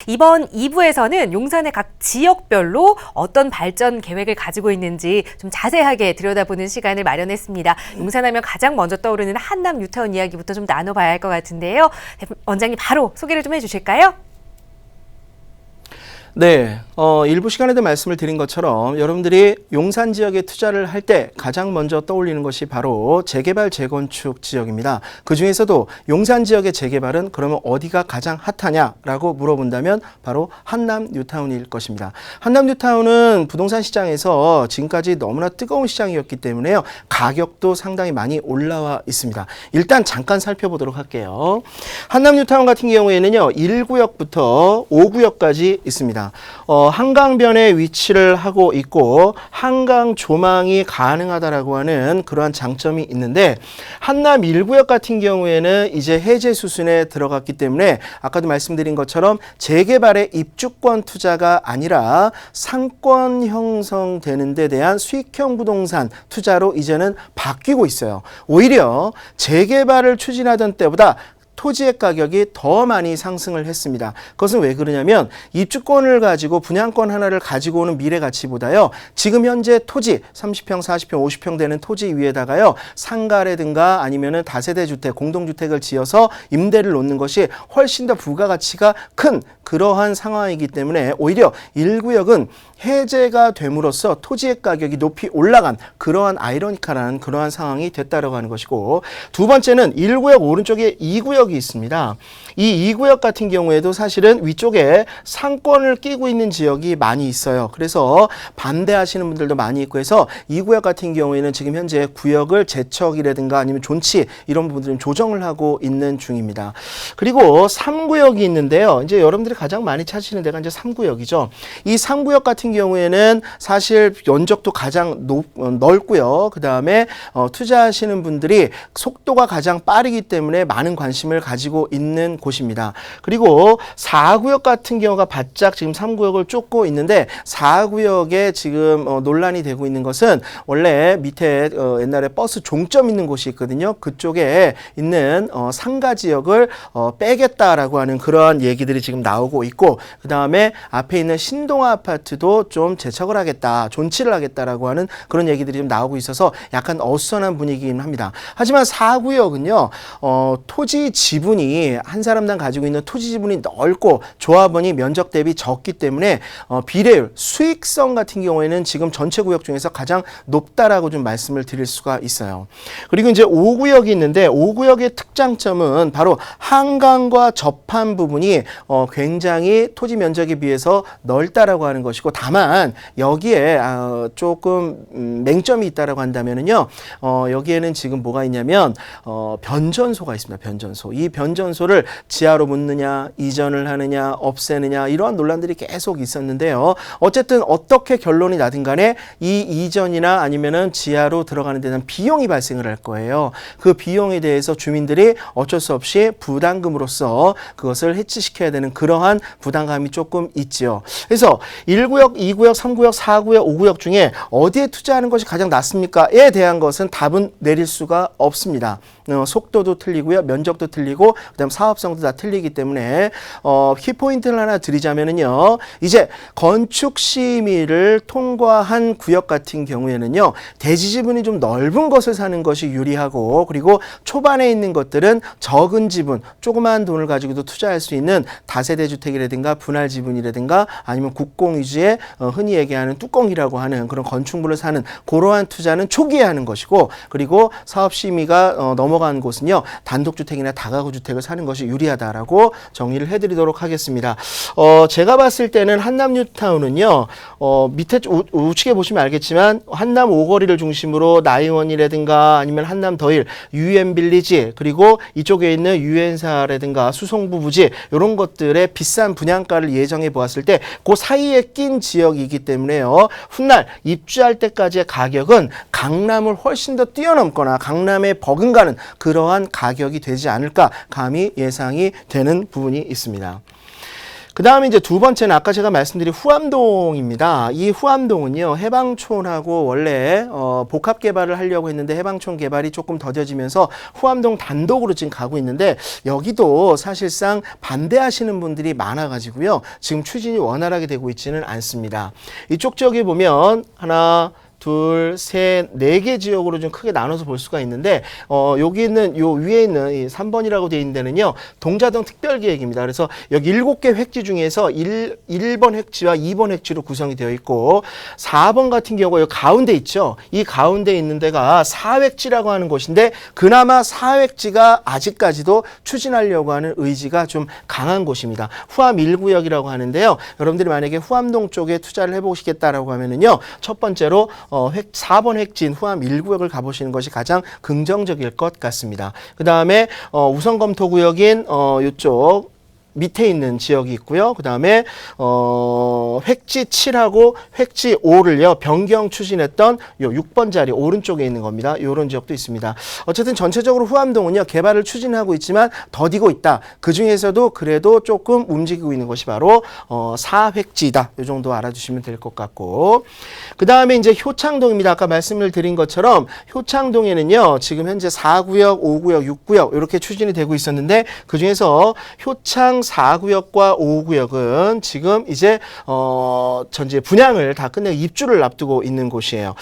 이번 2부에서는 용산의 각 지역별로 어떤 발전 계획을 가지고 있는지 좀 자세하게 들여다보는 시간을 마련했습니다. 용산하면 가장 먼저 떠오르는 한남 뉴타운 이야기부터 좀 나눠봐야 할 것 같은데요. 원장님 바로 소개를 좀 해주실까요? 네, 일부 시간에도 말씀을 드린 것처럼 여러분들이 용산 지역에 투자를 할 때 가장 먼저 떠올리는 것이 바로 재개발, 재건축 지역입니다. 그 중에서도 용산 지역의 재개발은 그러면 어디가 가장 핫하냐라고 물어본다면 바로 한남 뉴타운일 것입니다. 한남 뉴타운은 부동산 시장에서 지금까지 너무나 뜨거운 시장이었기 때문에요. 가격도 상당히 많이 올라와 있습니다. 일단 잠깐 살펴보도록 할게요. 한남 뉴타운 같은 경우에는요, 1구역부터 5구역까지 있습니다. 한강변에 위치를 하고 있고 한강 조망이 가능하다라고 하는 그러한 장점이 있는데, 한남 1구역 같은 경우에는 이제 해제 수순에 들어갔기 때문에 아까도 말씀드린 것처럼 재개발의 입주권 투자가 아니라 상권 형성되는 데 대한 수익형 부동산 투자로 이제는 바뀌고 있어요. 오히려 재개발을 추진하던 때보다 토지의 가격이 더 많이 상승을 했습니다. 그것은 왜 그러냐면 입주권을 가지고 분양권 하나를 가지고 오는 미래 가치보다요, 지금 현재 토지 30평, 40평, 50평 되는 토지 위에다가요, 상가라든가 아니면은 다세대 주택, 공동주택을 지어서 임대를 놓는 것이 훨씬 더 부가가치가 큰 그러한 상황이기 때문에 오히려 1구역은 해제가 됨으로써 토지의 가격이 높이 올라간 그러한 아이러니컬한 그러한 상황이 됐다라고 하는 것이고, 두 번째는 1구역 오른쪽에 2구역이 있습니다. 이 2구역 같은 경우에도 사실은 위쪽에 상권을 끼고 있는 지역이 많이 있어요. 그래서 반대하시는 분들도 많이 있고 해서 2구역 같은 경우에는 지금 현재 구역을 재척이라든가 아니면 존치 이런 부분들은 조정을 하고 있는 중입니다. 그리고 3구역이 있는데요. 이제 여러분들이 가장 많이 찾으시는 데가 이제 3구역이죠. 이 3구역 같은 경우에는 사실 면적도 가장 넓고요. 그 다음에 투자하시는 분들이 속도가 가장 빠르기 때문에 많은 관심을 가지고 있는 곳입니다. 그리고 4구역 같은 경우가 바짝 지금 3구역을 쫓고 있는데, 4구역에 지금 논란이 되고 있는 것은 원래 밑에 옛날에 버스 종점 있는 곳이 있거든요. 그쪽에 있는 상가 지역을 빼겠다라고 하는 그러한 얘기들이 지금 나오고 있고, 그 다음에 앞에 있는 신동아 아파트도 좀 재척을 하겠다, 존치를 하겠다라고 하는 그런 얘기들이 좀 나오고 있어서 약간 어수선한 분위기긴 합니다. 하지만 4구역은요, 토지 지분이 한 사람당 가지고 있는 토지 지분이 넓고 조합원이 면적 대비 적기 때문에 비례율, 수익성 같은 경우에는 지금 전체 구역 중에서 가장 높다라고 좀 말씀을 드릴 수가 있어요. 그리고 이제 5구역이 있는데, 5구역의 특장점은 바로 한강과 접한 부분이 굉장히 토지 면적에 비해서 넓다라고 하는 것이고, 다만 여기에 조금 맹점이 있다라고 한다면은요, 여기에는 지금 뭐가 있냐면 변전소가 있습니다. 변전소. 이 변전소를 지하로 묻느냐, 이전을 하느냐, 없애느냐, 이러한 논란들이 계속 있었는데요. 어쨌든 어떻게 결론이 나든 간에 이 이전이나 아니면은 지하로 들어가는 데는 비용이 발생을 할 거예요. 그 비용에 대해서 주민들이 어쩔 수 없이 부담금으로써 그것을 해치시켜야 되는 그러한 부담감이 조금 있죠. 그래서 1구역, 2구역, 3구역, 4구역, 5구역 중에 어디에 투자하는 것이 가장 낫습니까?에 대한 것은 답은 내릴 수가 없습니다. 속도도 틀리고요, 면적도 틀리고, 그다음 사업성도 다 틀리기 때문에 키포인트를 하나 드리자면은요, 이제 건축 심의를 통과한 구역 같은 경우에는요, 대지 지분이 좀 넓은 것을 사는 것이 유리하고, 그리고 초반에 있는 것들은 적은 지분, 조그마한 돈을 가지고도 투자할 수 있는 다세대 주택이라든가 분할 지분이라든가 아니면 국공 위주의 흔히 얘기하는 뚜껑이라고 하는 그런 건축물을 사는 그러한 투자는 초기에 하는 것이고, 그리고 사업 심의가 넘어간 곳은요, 단독주택이나 다가구 주택을 사는 것이 유리하다라고 정리를 해드리도록 하겠습니다. 제가 봤을 때는 한남 뉴타운은요, 밑에 우측에 보시면 알겠지만 한남 오거리를 중심으로 나이원이라든가 아니면 한남 더힐, 유엔빌리지, 그리고 이쪽에 있는 유엔사라든가 수성부 부지, 이런 것들의 비싼 분양가를 예정해 보았을 때 그 사이에 낀 지역이기 때문에요, 훗날 입주할 때까지의 가격은 강남을 훨씬 더 뛰어넘거나 강남에 버금가는 그러한 가격이 되지 않을까 감히 예상이 되는 부분이 있습니다. 그 다음에 이제 두 번째는 아까 제가 말씀드린 후암동입니다. 이 후암동은요, 해방촌하고 원래 복합 개발을 하려고 했는데 해방촌 개발이 조금 더뎌지면서 후암동 단독으로 지금 가고 있는데 여기도 사실상 반대하시는 분들이 많아가지고요. 지금 추진이 원활하게 되고 있지는 않습니다. 이쪽 지역에 보면 하나, 둘, 셋, 네 개 지역으로 좀 크게 나눠서 볼 수가 있는데, 여기 있는, 요 위에 있는 이 3번이라고 되어 있는 데는요, 동자동 특별기획입니다. 그래서 여기 7개 획지 중에서 1번 획지와 2번 획지로 구성이 되어 있고, 4번 같은 경우, 여기 가운데 있죠? 이 가운데 있는 데가 4획지라고 하는 곳인데, 그나마 4획지가 아직까지도 추진하려고 하는 의지가 좀 강한 곳입니다. 후암 1구역이라고 하는데요. 여러분들이 만약에 후암동 쪽에 투자를 해보시겠다라고 하면은요, 첫 번째로 4번 획지인 후암 1구역을 가보시는 것이 가장 긍정적일 것 같습니다. 그 다음에 우선 검토 구역인 이쪽 밑에 있는 지역이 있고요. 그 다음에 획지 7하고 획지 5를요 변경 추진했던 요 6번 자리 오른쪽에 있는 겁니다. 이런 지역도 있습니다. 어쨌든 전체적으로 후암동은요 개발을 추진하고 있지만 더디고 있다. 그 중에서도 그래도 조금 움직이고 있는 것이 바로 4획지다. 이 정도 알아두시면 될 것 같고, 그 다음에 이제 효창동입니다. 아까 말씀을 드린 것처럼 효창동에는요 지금 현재 4구역, 5구역, 6구역 이렇게 추진이 되고 있었는데 그 중에서 효창 4구역과 5구역은 지금 이제 전체 분양을 다 끝내고 입주를 앞두고 있는 곳이에요.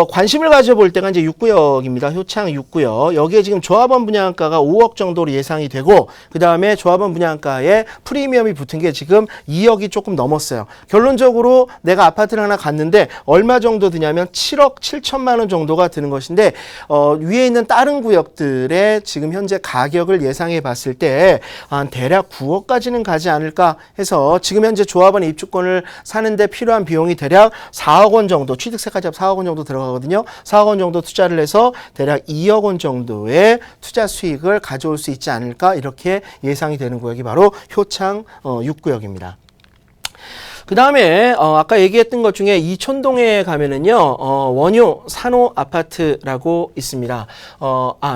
관심을 가져볼 때가 이제 6구역입니다. 효창 6구역. 여기에 지금 조합원 분양가가 5억 정도로 예상이 되고, 그 다음에 조합원 분양가에 프리미엄이 붙은 게 지금 2억이 조금 넘었어요. 결론적으로 내가 아파트를 하나 갔는데 얼마 정도 드냐면 7억 7천만 원 정도가 드는 것인데, 위에 있는 다른 구역들의 지금 현재 가격을 예상해 봤을 때 한 대략 9억까지는 가지 않을까 해서 지금 현재 조합원의 입주권을 사는데 필요한 비용이 대략 4억 원 정도, 취득세까지 합 4억 원 정도 들어가거든요. 4억 원 정도 투자를 해서 대략 2억 원 정도의 투자 수익을 가져올 수 있지 않을까 이렇게 예상이 되는 구역이 바로 효창 6구역입니다. 그 다음에 아까 얘기했던 것 중에 이촌동에 가면은요 원효 산호 아파트라고 있습니다.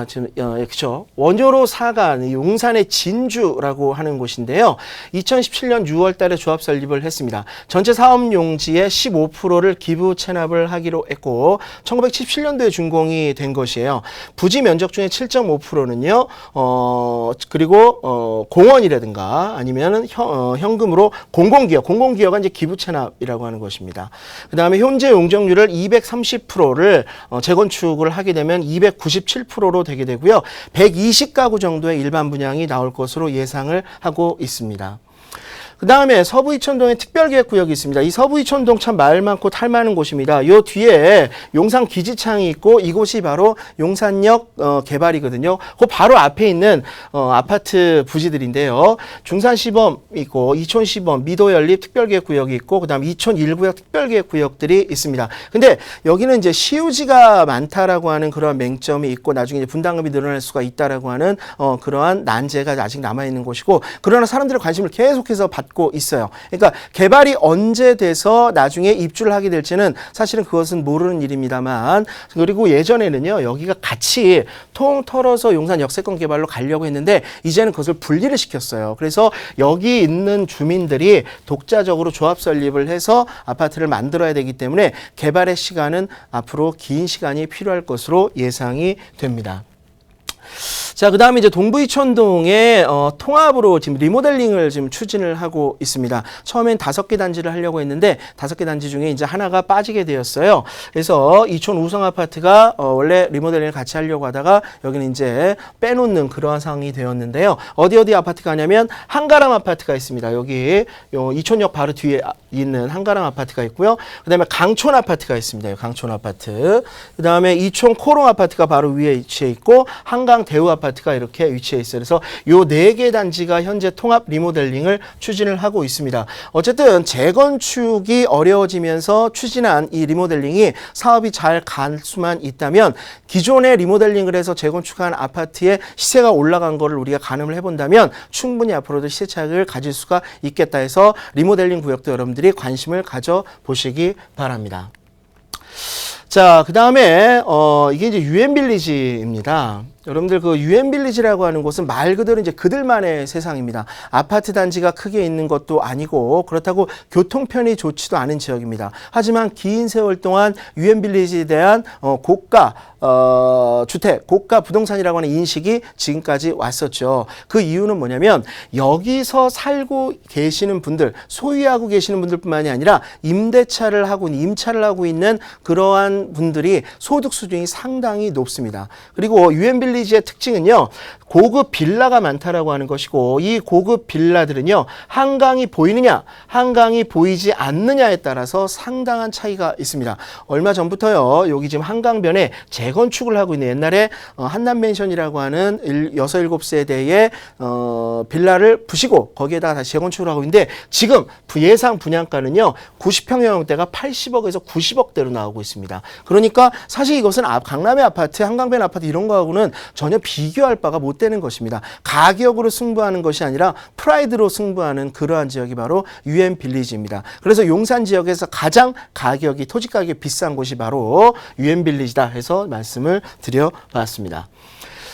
지금 그렇죠. 원효로 사간 용산의 진주라고 하는 곳인데요. 2017년 6월달에 조합 설립을 했습니다. 전체 사업 용지의 15%를 기부 체납을 하기로 했고 1977년도에 준공이 된 것이에요. 부지 면적 중에 7.5%는요. 그리고 공원이라든가 아니면은 현금으로 공공기업은 이제 기부 체납이라고 하는 것입니다. 그 다음에 현재 용적률을 230%를 재건축을 하게 되면 297%로 되게 되고요. 120가구 정도의 일반 분양이 나올 것으로 예상을 하고 있습니다. 그 다음에 서부 이촌동에 특별기획구역이 있습니다. 이 서부 이촌동 참 말 많고 탈 많은 곳입니다. 요 뒤에 용산 기지창이 있고 이곳이 바로 용산역 개발이거든요. 그 바로 앞에 있는 아파트 부지들인데요. 중산시범 있고 이촌시범, 미도연립 특별기획구역이 있고 그 다음 이촌 1구역 특별기획구역들이 있습니다. 근데 여기는 이제 시유지가 많다라고 하는 그런 맹점이 있고 나중에 이제 분담금이 늘어날 수가 있다라고 하는 그러한 난제가 아직 남아있는 곳이고, 그러나 사람들의 관심을 계속해서 받고 있어요. 그러니까 개발이 언제 돼서 나중에 입주를 하게 될지는 사실은 그것은 모르는 일입니다만, 그리고 예전에는요 여기가 같이 통 털어서 용산 역세권 개발로 가려고 했는데 이제는 그것을 분리를 시켰어요. 그래서 여기 있는 주민들이 독자적으로 조합 설립을 해서 아파트를 만들어야 되기 때문에 개발의 시간은 앞으로 긴 시간이 필요할 것으로 예상이 됩니다. 자, 그 다음에 이제 동부이촌동에 통합으로 지금 리모델링을 지금 추진을 하고 있습니다. 처음엔 5개 단지를 하려고 했는데 5개 단지 중에 이제 하나가 빠지게 되었어요. 그래서 이촌 우성 아파트가 원래 리모델링을 같이 하려고 하다가 여기는 이제 빼놓는 그러한 상황이 되었는데요. 어디 아파트가 하냐면 한가람 아파트가 있습니다. 여기 이촌역 바로 뒤에 있는 한가람 아파트가 있고요. 그 다음에 강촌 아파트가 있습니다. 강촌 아파트. 그 다음에 이촌 코롱 아파트가 바로 위에 위치해 있고 한강 대우 아파트가 이렇게 위치해 있어요. 그래서 요 4개 단지가 현재 통합 리모델링을 추진을 하고 있습니다. 어쨌든 재건축이 어려워지면서 추진한 이 리모델링이 사업이 잘 갈 수만 있다면 기존에 리모델링을 해서 재건축한 아파트의 시세가 올라간 거를 우리가 가늠을 해본다면 충분히 앞으로도 시세 차익을 가질 수가 있겠다 해서 리모델링 구역도 여러분들이 관심을 가져보시기 바랍니다. 자, 그 다음에 이게 이제 유엔빌리지입니다. 여러분들 그 유엔빌리지라고 하는 곳은 말 그대로 이제 그들만의 세상입니다. 아파트 단지가 크게 있는 것도 아니고 그렇다고 교통편이 좋지도 않은 지역입니다. 하지만 긴 세월 동안 유엔빌리지에 대한 고가 주택, 고가 부동산이라고 하는 인식이 지금까지 왔었죠. 그 이유는 뭐냐면 여기서 살고 계시는 분들, 소유하고 계시는 분들뿐만이 아니라 임차를 하고 있는 그러한 분들이 소득 수준이 상당히 높습니다. 그리고 유엔빌리지의 특징은요, 고급 빌라가 많다라고 하는 것이고, 이 고급 빌라들은요, 한강이 보이느냐, 한강이 보이지 않느냐에 따라서 상당한 차이가 있습니다. 얼마 전부터요, 여기 지금 한강변에 재건축을 하고 있는, 옛날에 한남맨션이라고 하는 6, 7세대의 빌라를 부시고 거기에다가 다시 재건축을 하고 있는데, 지금 예상 분양가는요 90평형대가 80억에서 90억대로 나오고 있습니다. 그러니까 사실 이것은 강남의 아파트, 한강변 아파트 이런 거하고는 전혀 비교할 바가 못 되는 것입니다. 가격으로 승부하는 것이 아니라 프라이드로 승부하는 그러한 지역이 바로 유엔빌리지입니다. 그래서 용산 지역에서 가장 가격이, 토지 가격이 비싼 곳이 바로 유엔빌리지다 해서 말씀을 드려봤습니다.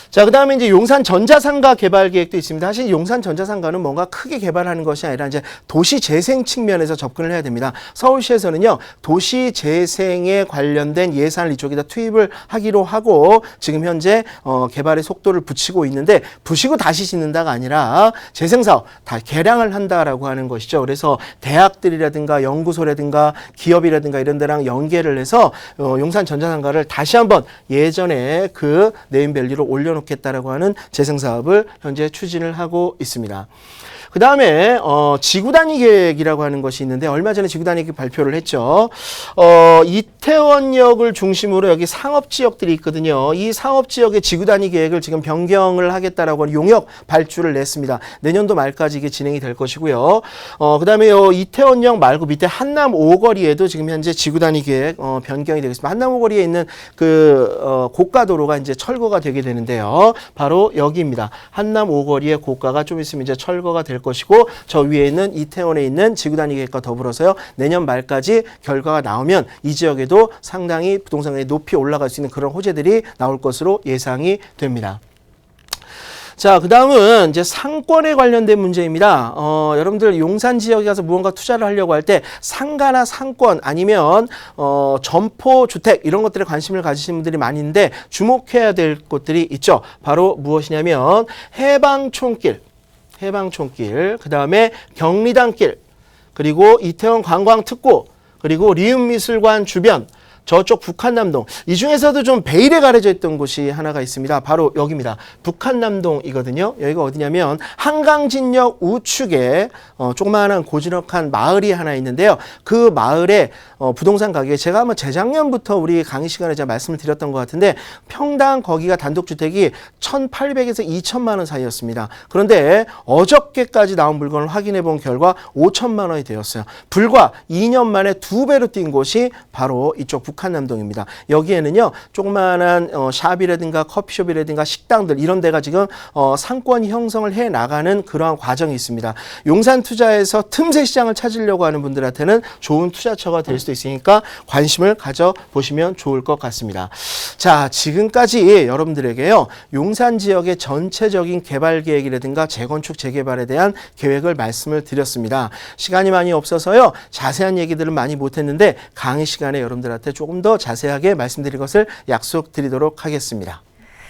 자, 그 다음에 이제 용산 전자상가 개발 계획도 있습니다. 사실 용산 전자상가는 뭔가 크게 개발하는 것이 아니라 이제 도시 재생 측면에서 접근을 해야 됩니다. 서울시에서는요, 도시 재생에 관련된 예산을 이쪽에다 투입을 하기로 하고 지금 현재 개발의 속도를 붙이고 있는데, 부시고 다시 짓는다가 아니라 재생사업 다 개량을 한다라고 하는 것이죠. 그래서 대학들이라든가 연구소라든가 기업이라든가 이런 데랑 연계를 해서 용산 전자상가를 다시 한번 예전에 그 네임밸류를 올려놓고 겠다라고 하는 재생사업을 현재 추진을 하고 있습니다. 그 다음에 지구단위 계획이라고 하는 것이 있는데, 얼마 전에 지구단위 계획 발표를 했죠. 이태원역을 중심으로 여기 상업지역들이 있거든요. 이 상업지역의 지구단위 계획을 지금 변경을 하겠다라고 하는 용역 발주를 냈습니다. 내년도 말까지 이게 진행이 될 것이고요. 그 다음에 이태원역 말고 밑에 한남 오거리에도 지금 현재 지구단위 계획 변경이 되겠습니다. 한남 오거리에 있는 그 고가도로가 이제 철거가 되게 되는데요. 바로 여기입니다. 한남 오거리의 고가가 좀 있으면 이제 철거가 될 것이고, 저 위에 있는 이태원에 있는 지구단위 계획과 더불어서요, 내년 말까지 결과가 나오면 이 지역에도 상당히 부동산 가격이 높이 올라갈 수 있는 그런 호재들이 나올 것으로 예상이 됩니다. 자, 그 다음은 이제 상권에 관련된 문제입니다. 여러분들 용산 지역에 가서 무언가 투자를 하려고 할 때 상가나 상권 아니면 점포 주택 이런 것들에 관심을 가지시는 분들이 많이 있는데, 주목해야 될 곳들이 있죠. 바로 무엇이냐면 해방촌길, 그 다음에 경리단길, 그리고 이태원 관광특구, 그리고 리움미술관 주변, 저쪽 북한남동, 이 중에서도 좀 베일에 가려져 있던 곳이 하나가 있습니다. 바로 여기입니다. 북한남동이거든요. 여기가 어디냐면 한강진역 우측에 조그마한 고즈넉한 마을이 하나 있는데요. 그 마을에 부동산 가격이 제가 아마 재작년부터 우리 강의 시간에 제가 말씀을 드렸던 것 같은데, 평당 거기가 단독주택이 1,800에서 2,000만 원 사이였습니다. 그런데 어저께까지 나온 물건을 확인해 본 결과 5천만 원이 되었어요. 불과 2년 만에 2배로 뛴 곳이 바로 이쪽 북한남동입니다. 여기에는요, 조그마한 샵이라든가 커피숍이라든가 식당들 이런 데가 지금 상권 형성을 해 나가는 그러한 과정이 있습니다. 용산 투자에서 틈새 시장을 찾으려고 하는 분들한테는 좋은 투자처가 될 수도 있으니까 관심을 가져보시면 좋을 것 같습니다. 자, 지금까지 여러분들에게요, 용산 지역의 전체적인 개발 계획이라든가 재건축 재개발에 대한 계획을 말씀을 드렸습니다. 시간이 많이 없어서요, 자세한 얘기들은 많이 못했는데 강의 시간에 여러분들한테 조금 더 자세하게 말씀드릴 것을 약속드리도록 하겠습니다.